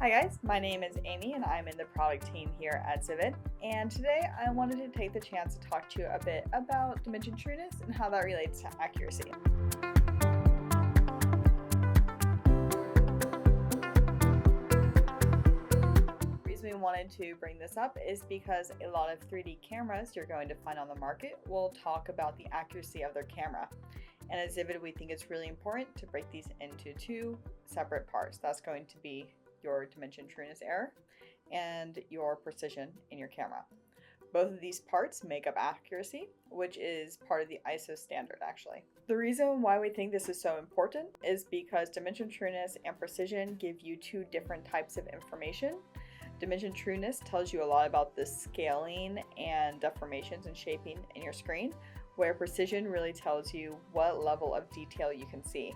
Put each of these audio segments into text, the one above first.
Hi guys, my name is Amy and I'm in the product team here at Zivid, and today I wanted to take the chance to talk to you a bit about dimension trueness and how that relates to accuracy. The reason we wanted to bring this up is because a lot of 3D cameras you're going to find on the market will talk about the accuracy of their camera. And at Zivid, we think it's really important to break these into two separate parts. That's going to be your dimension trueness error and your precision in your camera. Both of these parts make up accuracy, which is part of the ISO standard actually. The reason why we think this is so important is because dimension trueness and precision give you two different types of information. Dimension trueness tells you a lot about the scaling and deformations and shaping in your screen, where precision really tells you what level of detail you can see.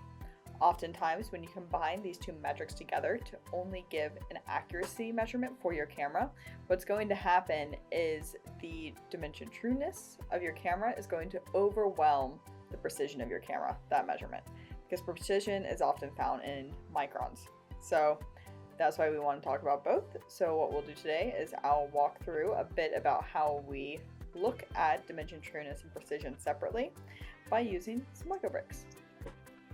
Oftentimes, when you combine these two metrics together to only give an accuracy measurement for your camera, what's going to happen is the dimension trueness of your camera is going to overwhelm the precision of your camera, that measurement, because precision is often found in microns. So that's why we want to talk about both. So what we'll do today is I'll walk through a bit about how we look at dimension trueness and precision separately by using some Lego bricks.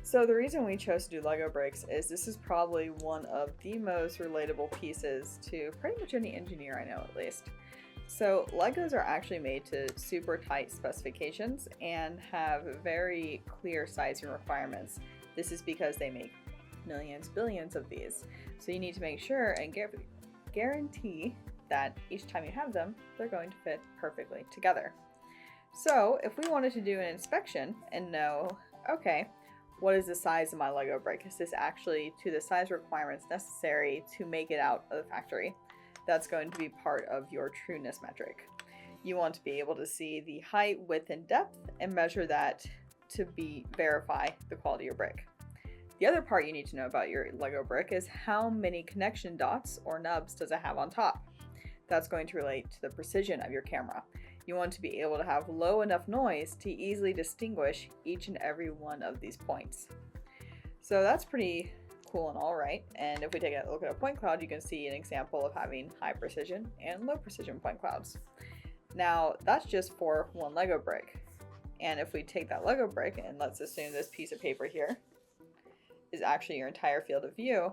So the reason we chose to do Lego bricks is this is probably one of the most relatable pieces to pretty much any engineer I know, at least. So Legos are actually made to super tight specifications and have very clear sizing requirements. This is because they make millions, billions of these. So you need to make sure and guarantee that each time you have them, they're going to fit perfectly together. So if we wanted to do an inspection and know, okay, what is the size of my Lego brick? Is this actually to the size requirements necessary to make it out of the factory? That's going to be part of your trueness metric. You want to be able to see the height, width, and depth and measure that to verify the quality of your brick. The other part you need to know about your Lego brick is how many connection dots or nubs does it have on top. That's going to relate to the precision of your camera. You want to be able to have low enough noise to easily distinguish each and every one of these points. So that's pretty cool and all right. And if we take a look at a point cloud, you can see an example of having high precision and low precision point clouds. Now that's just for one Lego brick. And if we take that Lego brick and let's assume this piece of paper here is actually your entire field of view,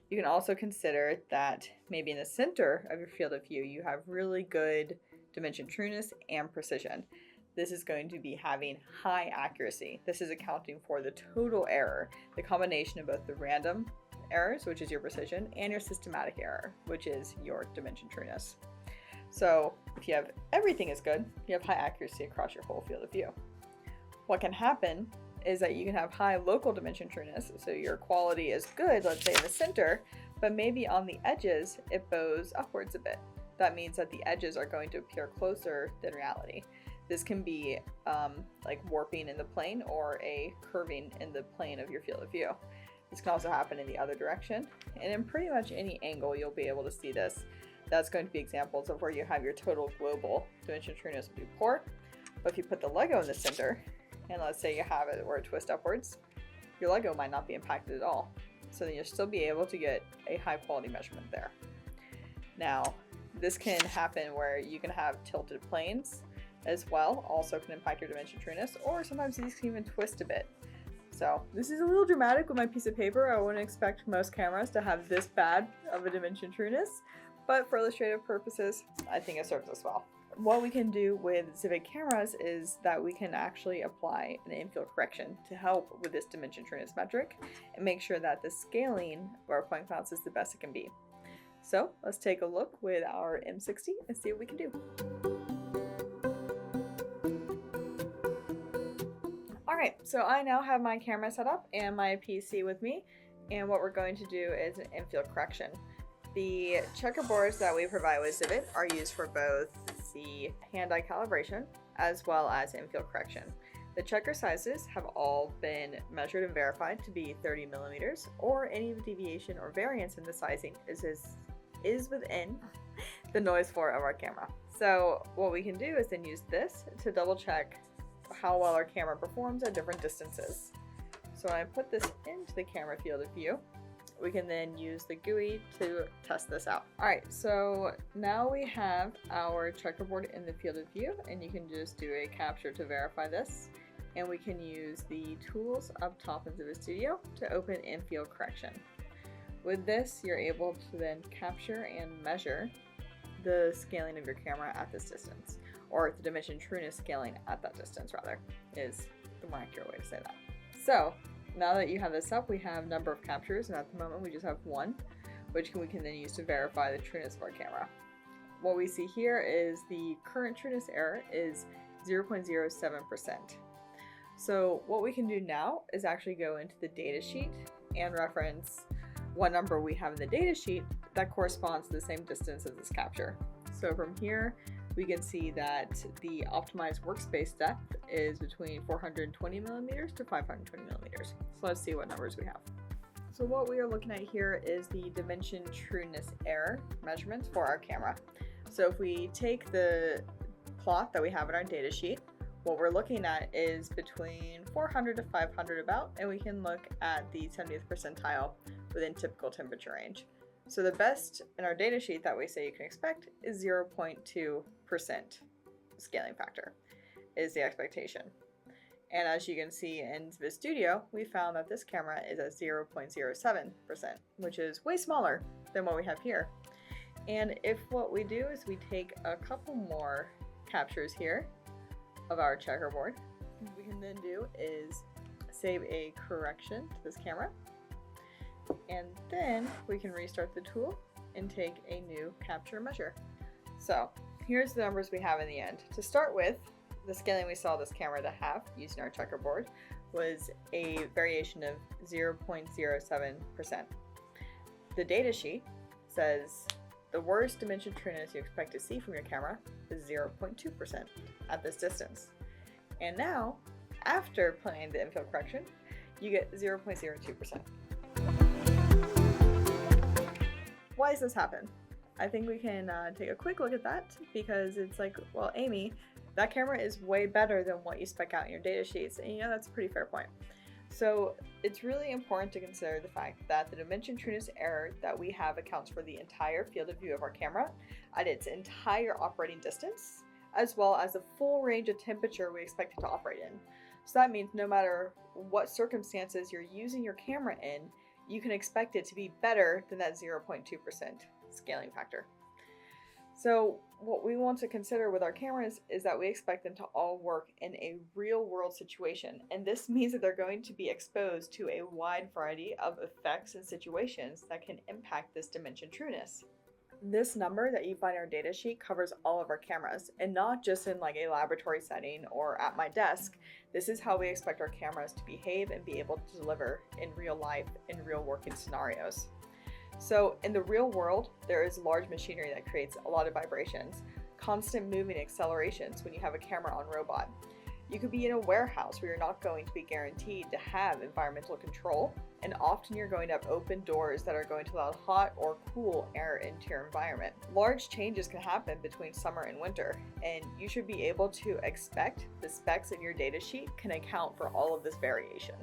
you can also consider that maybe in the center of your field of view, you have really good dimension trueness and precision. This is going to be having high accuracy. This is accounting for the total error, the combination of both the random errors, which is your precision, and your systematic error, which is your dimension trueness. So if you have everything is good, you have high accuracy across your whole field of view. What can happen is that you can have high local dimension trueness, so your quality is good, let's say in the center, but maybe on the edges it bows upwards a bit. That means that the edges are going to appear closer than reality. This can be like warping in the plane or a curving in the plane of your field of view. This can also happen in the other direction, and in pretty much any angle you'll be able to see this. That's going to be examples of where you have your total global dimension trueness will be poor. But if you put the Lego in the center, and let's say you have it where it twists upwards, your Lego might not be impacted at all. So then you'll still be able to get a high quality measurement there. Now, this can happen where you can have tilted planes as well, also can impact your dimension trueness, or sometimes these can even twist a bit. So this is a little dramatic with my piece of paper. I wouldn't expect most cameras to have this bad of a dimension trueness, but for illustrative purposes, I think it serves us well. What we can do with Zivid cameras is that we can actually apply an infield correction to help with this dimension trueness metric and make sure that the scaling of our point clouds is the best it can be. So let's take a look with our M60 and see what we can do. Alright, so I now have my camera set up and my PC with me, and what we're going to do is an infield correction. The checkerboards that we provide with Zivid are used for both the hand-eye calibration as well as infield correction. The checker sizes have all been measured and verified to be 30 millimeters, or any deviation or variance in the sizing is within the noise floor of our camera. So what we can do is then use this to double check how well our camera performs at different distances. So when I put this into the camera field of view, we can then use the GUI to test this out. Alright, so now we have our checkerboard in the field of view, and you can just do a capture to verify this. And we can use the tools up top in Zivid Studio to open in-field correction. With this, you're able to then capture and measure the scaling of your camera at this distance, or the dimension trueness scaling at that distance, rather, is the more accurate way to say that. So now that you have this up, we have a number of captures, and at the moment we just have one, which we can then use to verify the trueness of our camera. What we see here is the current trueness error is 0.07%. So what we can do now is actually go into the datasheet and reference what number we have in the datasheet that corresponds to the same distance as this capture. So from here, we can see that the optimized workspace depth is between 420 millimeters to 520 millimeters. So let's see what numbers we have. So what we are looking at here is the dimension trueness error measurements for our camera. So if we take the plot that we have in our datasheet, what we're looking at is between 400 to 500 about, and we can look at the 70th percentile within typical temperature range. So the best in our datasheet that we say you can expect is 0.2% scaling factor is the expectation. And as you can see in Zivid Studio, we found that this camera is at 0.07%, which is way smaller than what we have here. And if what we do is we take a couple more captures here of our checkerboard, what we can then do is save a correction to this camera, and then we can restart the tool and take a new capture measure. So here's the numbers we have in the end. To start with, the scaling we saw this camera to have using our checkerboard was a variation of 0.07%. The datasheet says the worst dimension trueness you expect to see from your camera is 0.2% at this distance. And now, after playing the infield correction, you get 0.02%. Why does this happen? I think we can take a quick look at that, because it's like, well, Amy, that camera is way better than what you spec out in your data sheets, and that's a pretty fair point. So it's really important to consider the fact that the dimension trueness error that we have accounts for the entire field of view of our camera at its entire operating distance, as well as the full range of temperature we expect it to operate in. So that means no matter what circumstances you're using your camera in, you can expect it to be better than that 0.2% scaling factor. So what we want to consider with our cameras is that we expect them to all work in a real world situation, and this means that they're going to be exposed to a wide variety of effects and situations that can impact this dimension trueness. This number that you find in our datasheet covers all of our cameras, and not just in like a laboratory setting or at my desk. This is how we expect our cameras to behave and be able to deliver in real life, in real working scenarios. So in the real world, there is large machinery that creates a lot of vibrations, constant moving accelerations when you have a camera on robot. You could be in a warehouse where you're not going to be guaranteed to have environmental control, and often you're going to have open doors that are going to allow hot or cool air into your environment. Large changes can happen between summer and winter, and you should be able to expect the specs in your datasheet can account for all of this variation.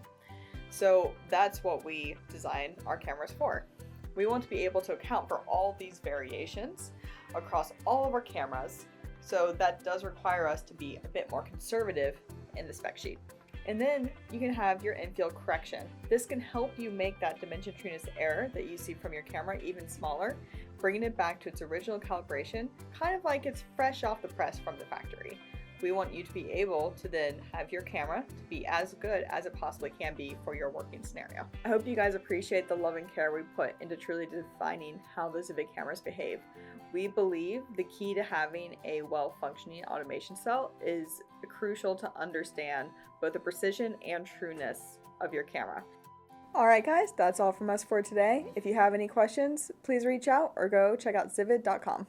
So that's what we design our cameras for. We want to be able to account for all these variations across all of our cameras, so that does require us to be a bit more conservative in the spec sheet. And then you can have your infield correction. This can help you make that dimension trueness error that you see from your camera even smaller, bringing it back to its original calibration, kind of like it's fresh off the press from the factory. We want you to be able to then have your camera to be as good as it possibly can be for your working scenario. I hope you guys appreciate the love and care we put into truly defining how the Zivid cameras behave. We believe the key to having a well-functioning automation cell is crucial to understand both the precision and trueness of your camera. Alright guys, that's all from us for today. If you have any questions, please reach out or go check out zivid.com.